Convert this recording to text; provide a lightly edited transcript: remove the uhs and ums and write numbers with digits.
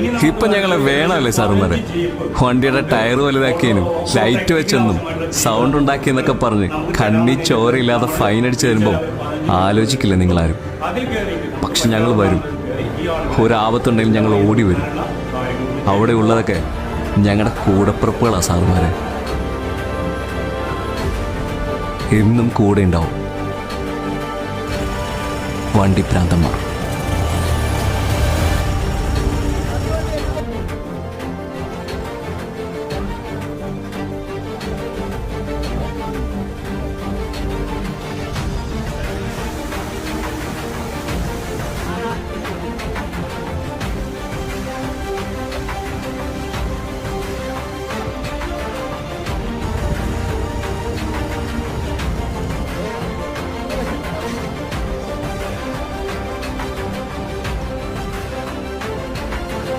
ഇപ്പൊ ഞങ്ങളെ വേണമല്ലേ സാറുമാരെ? വണ്ടിയുടെ ടയർ വലുതാക്കിയതിനും ലൈറ്റ് വെച്ചെന്നും സൗണ്ട് ഉണ്ടാക്കിയെന്നൊക്കെ പറഞ്ഞ് കണ്ണി ചോരയില്ലാതെ ഫൈൻ അടിച്ചു തരുമ്പം ആലോചിക്കില്ല നിങ്ങളാരും. പക്ഷെ ഞങ്ങൾ വരും. ഒരാപത്തുണ്ടെങ്കിൽ ഞങ്ങൾ ഓടി വരും. അവിടെ ഉള്ളതൊക്കെ ഞങ്ങളുടെ കൂടപ്പിറപ്പുകളാ സാറുമാരെ. എന്നും കൂടെ ഉണ്ടാവും വണ്ടി ഭ്രാന്തന്മാർ.